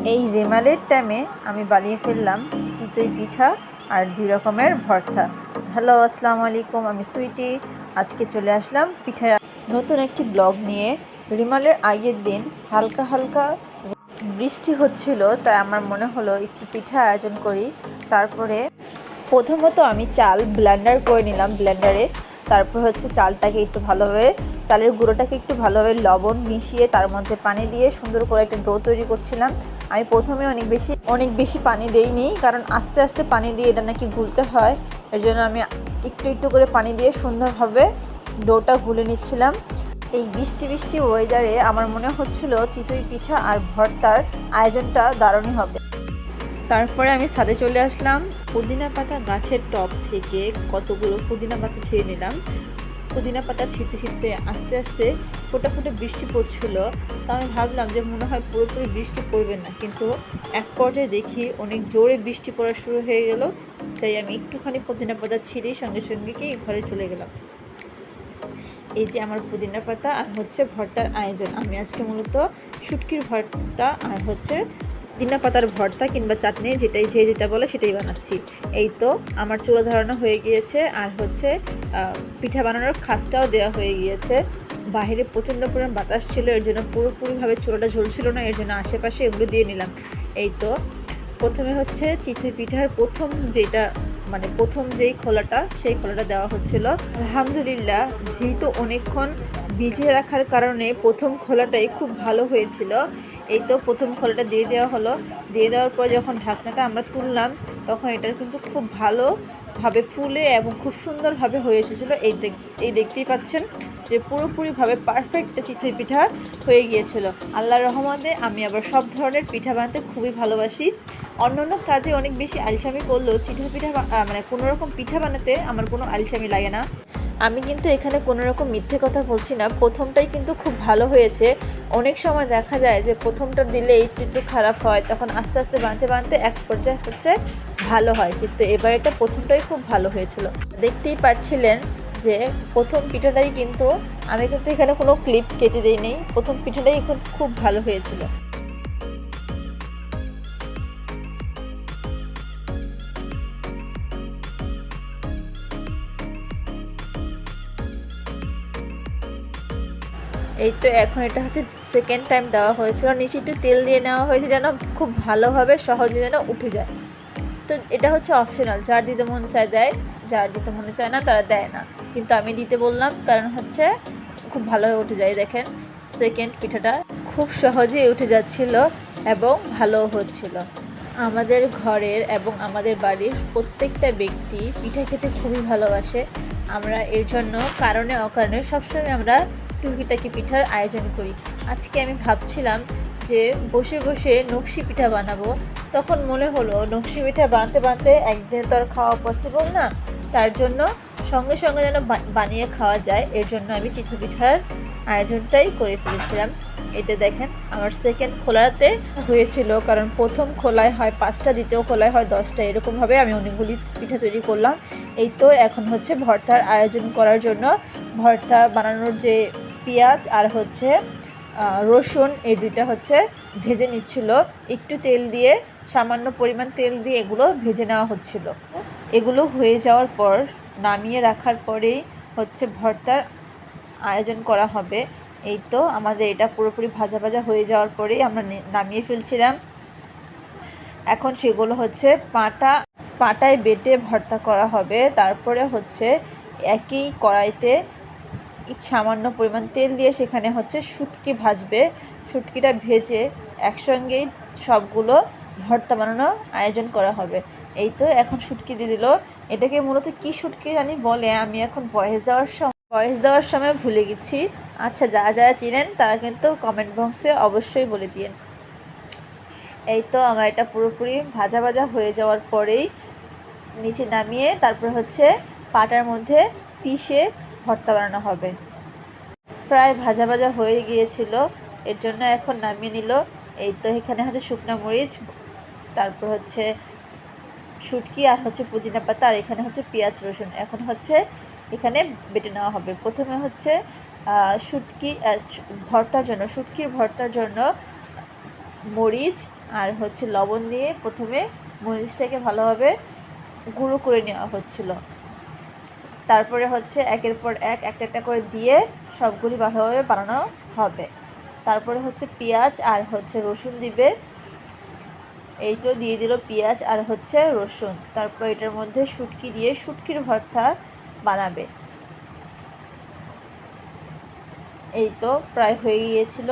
এই রেমালের টাইমে আমি বানিয়ে ফেললাম চিতই পিঠা আর 2 রকমের ভর্তা। হ্যালো, আসসালামু আলাইকুম, আমি সুইটি। আজকে চলে আসলাম পিঠা নতুন একটি ব্লগ নিয়ে। রেমালের আগের দিন হালকা হালকা বৃষ্টি হচ্ছিল, তাই আমার মনে হলো একটু পিঠা আয়োজন করি। তারপরে প্রথমত আমি চাল ব্লেন্ডার করে নিলাম ব্লেন্ডারে। তারপর হচ্ছে চালটাকে একটু ভালোভাবে, চালের গুঁড়োটাকে একটু ভালোভাবে লবণ মিশিয়ে তার মধ্যে পানি দিয়ে সুন্দর করে একটা ডো তৈরি করছিলাম। আমি প্রথমে অনেক বেশি পানি দেইনি, কারণ আস্তে আস্তে পানি দিয়ে এটা নাকি গুলতে হয়। এর জন্য আমি একটু একটু করে পানি দিয়ে সুন্দরভাবে ডোটা গুলে নিচ্ছিলাম। এই বৃষ্টি বৃষ্টি ওয়েদারে আমার মনে হচ্ছিল চিতই পিঠা আর ভর্তার আয়োজনটা দারুণই হবে। তারপরে আমি ছাদে চলে আসলাম। পুদিনা পাতা গাছের টব থেকে কতগুলো পুদিনা পাতা ছিঁড়ে নিলাম। পুদিনা পাতা ছিঁড়তে ছিঁড়তে আস্তে আস্তে ফোটা ফোটা বৃষ্টি পড়ছিল। তো আমি ভাবলাম যে মনে হয় পুরোপুরি বৃষ্টি পড়বে না, কিন্তু এক পর্যায়ে দেখি অনেক জোরে বৃষ্টি পড়া শুরু হয়ে গেল। তাই আমি একটুখানি পুদিনা পাতা ছিঁড়েই সঙ্গে সঙ্গে কি ঘরে চলে গেলাম। এই যে আমার পুদিনা পাতা আর হচ্ছে ভর্তার আয়োজন। আমি আজকে মূলত শুটকির ভর্তা আর হচ্ছে পুদিনা পাতার ভর্তা কিংবা চাটনি, যেটা বলে সেটাই বানাচ্ছি। এই তো আমার চুলা ধরানো হয়ে গিয়েছে, আর হচ্ছে পিঠা বানানোর খাসটাও দেওয়া হয়ে গিয়েছে। বাইরে প্রচণ্ড পরিমাণ বাতাস ছিল, এর জন্য পুরোপুরিভাবে চুলাটা ঝুলছিল না, এর জন্য আশেপাশে এগুলো দিয়ে নিলাম। এই তো প্রথমে হচ্ছে চিতই পিঠার প্রথম যেই খোলাটা, সেই খোলাটা দেওয়া হচ্ছিল। আলহামদুলিল্লাহ, যেহেতু অনেকক্ষণ ভিজিয়ে রাখার কারণে প্রথম খোলাটাই খুব ভালো হয়েছিল। এই তো প্রথম খোলাটা দিয়ে দেওয়া হলো। দিয়ে দেওয়ার পর যখন ঢাকনাটা আমরা তুললাম, তখন এটার কিন্তু খুব ভালোভাবে ফুলে এবং খুব সুন্দরভাবে হয়ে এসেছিলো। এই দেখতেই পাচ্ছেন যে পুরোপুরিভাবে পারফেক্ট চিতই পিঠা হয়ে গিয়েছিল। আল্লাহর রহমতে আমি আবার সব ধরনের পিঠা বানাতে খুবই ভালোবাসি। অন্যান্য কাজে অনেক বেশি আলসামি করলেও চিতই পিঠা কোনো রকম পিঠা বানাতে আমার কোনো আলসামি লাগে না। আমি কিন্তু এখানে কোনো রকম মিথ্যে কথা বলছি না, প্রথমটাই কিন্তু খুব ভালো হয়েছে। অনেক সময় দেখা যায় যে প্রথমটা দিলে একটু খারাপ হয়, তখন আস্তে আস্তে বানাতে এক পর্যায়ে হচ্ছে ভালো হয়, কিন্তু এবার এটা প্রথমটাই খুব ভালো হয়েছিল। দেখতেই পাচ্ছিলেন যে প্রথম পিঠাটাই কিন্তু আমি কিন্তু এখানে কোনো ক্লিপ কেটে দিইনি, প্রথম পিঠাটাই এখন খুব ভালো হয়েছিল। এই তো এখন এটা হচ্ছে সেকেন্ড টাইম দেওয়া হয়েছিল। নিচে একটু তেল দিয়ে নেওয়া হয়েছে যেন খুব ভালোভাবে সহজে যেন উঠে যায়। তো এটা হচ্ছে অপশনাল, যার দিতে মন চায় দেয়, যার দিতে মনে চায় না তারা দেয় না, কিন্তু আমি দিতে বললাম কারণ হচ্ছে খুব ভালোভাবে উঠে যায়। দেখেন সেকেন্ড পিঠাটা খুব সহজেই উঠে যাচ্ছিল এবং ভালোও হচ্ছিল। আমাদের ঘরের এবং আমাদের বাড়ির প্রত্যেকটা ব্যক্তি পিঠা খেতে খুবই ভালোবাসে। আমরা এর জন্য কারণে অকারণে সবসময় আমরা টুকিটাকি পিঠার আয়োজন করি। আজকে আমি ভাবছিলাম যে বসে বসে নকশি পিঠা বানাবো, তখন মনে হলো নকশি পিঠা বানাতে একদিনে তো আর খাওয়া পসিবল না, তার জন্য সঙ্গে সঙ্গে যেন বানিয়ে খাওয়া যায়, এর জন্য আমি চিতই পিঠার আয়োজনটাই করে ফেলেছিলাম। এটা দেখেন আমার সেকেন্ড খোলাতে হয়েছিল, কারণ প্রথম খোলায় হয় 5টা, দ্বিতীয় খোলায় হয় 10টা, এরকমভাবে আমি অনেকগুলি পিঠা তৈরি করলাম। এই তো এখন হচ্ছে ভর্তার আয়োজন করার জন্য ভর্তা বানানোর যে পেঁয়াজ আর হচ্ছে রসুন, এই দুইটা হচ্ছে ভেজে নিচ্ছিল। একটু তেল দিয়ে, সামান্য পরিমাণ তেল দিয়ে এগুলো ভেজে নেওয়া হচ্ছিল। এগুলো হয়ে যাওয়ার পর নামিয়ে রাখার পরেই হচ্ছে ভর্তার আয়োজন করা হবে। এই তো আমাদের এটা পুরোপুরি ভাজা ভাজা হয়ে যাওয়ার পরেই আমরা নামিয়ে ফেলছিলাম। এখন সেগুলো হচ্ছে পাটায় বেটে ভর্তা করা হবে। তারপরে হচ্ছে একই কড়াইতে সামান্য পরিমাণ তেল দিয়ে সেখানে হচ্ছে শুটকি ভাজবে। শুটকিটা ভেজে একসঙ্গেই সবগুলো ভর্তা বানানোর আয়োজন করা হবে। এই তো এখন শুটকি দিয়ে দিল। এটাকে মূলত কি শুটকি জানি বলে, আমি এখন ভয়েস দেওয়ার সময় ভুলে গেছি। আচ্ছা, যারা চিনেন তারা কিন্তু কমেন্ট বক্সে অবশ্যই বলে দিন। এই তো আমার এটা পুরোপুরি ভাজা ভাজা হয়ে যাওয়ার পরেই নিচে নামিয়ে তারপর হচ্ছে পাটার মধ্যে পিষে ভর্তা বানানো হবে। প্রায় ভাজা ভাজা হয়ে গিয়েছিল, এর জন্য এখন নামিয়ে নিল। এই তো এখানে হচ্ছে শুকনো মরিচ, তারপর হচ্ছে শুটকি আর হচ্ছে পুদিনা পাতা, আর এখানে হচ্ছে পেঁয়াজ রসুন। এখন হচ্ছে এখানে বেটে নেওয়া হবে। প্রথমে হচ্ছে শুটকির ভর্তার জন্য মরিচ আর হচ্ছে লবণ দিয়ে প্রথমে মরিচটাকে ভালোভাবে গুঁড়ো করে নেওয়া হচ্ছিল। তারপরে হচ্ছে একের পর এক একটা একটা করে দিয়ে সবগুলি ভালোভাবে বানানো হবে। তারপরে হচ্ছে পেঁয়াজ আর হচ্ছে রসুন দিবে। এই তো দিয়ে দিল পেঁয়াজ আর হচ্ছে রসুন। তারপর এটার মধ্যে শুটকি দিয়ে শুটকির ভর্তা বানাবে। এই তো প্রায় হয়ে গিয়েছিল।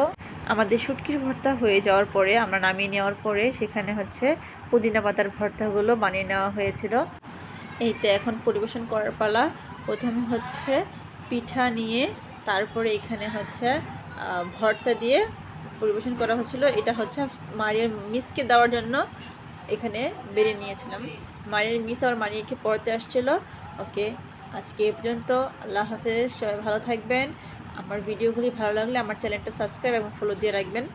আমাদের শুটকির ভর্তা হয়ে যাওয়ার পরে আমরা নামিয়ে নেওয়ার পরে সেখানে হচ্ছে পুদিনা পাতার ভর্তাগুলো বানিয়ে নেওয়া হয়েছিল। এই তো এখন পরিবেশন করার পালা। প্রথমে হচ্ছে পিঠা নিয়ে তারপরে এখানে হচ্ছে ভর্তা দিয়ে পরিবেশন করা হচ্ছিল। এটা হচ্ছে মারিয়ার মিসকে দেওয়ার জন্য এখানে বেড়ে নিয়েছিলাম। মারিয়ার মিস আর মারিয়াকে পড়তে আসছিল। ওকে, আজকে এ পর্যন্ত। আল্লাহ হাফেজ, সবাই ভালো থাকবেন। আমার ভিডিওগুলি ভালো লাগলে আমার চ্যানেলটা সাবস্ক্রাইব এবং ফলো দিয়ে রাখবেন।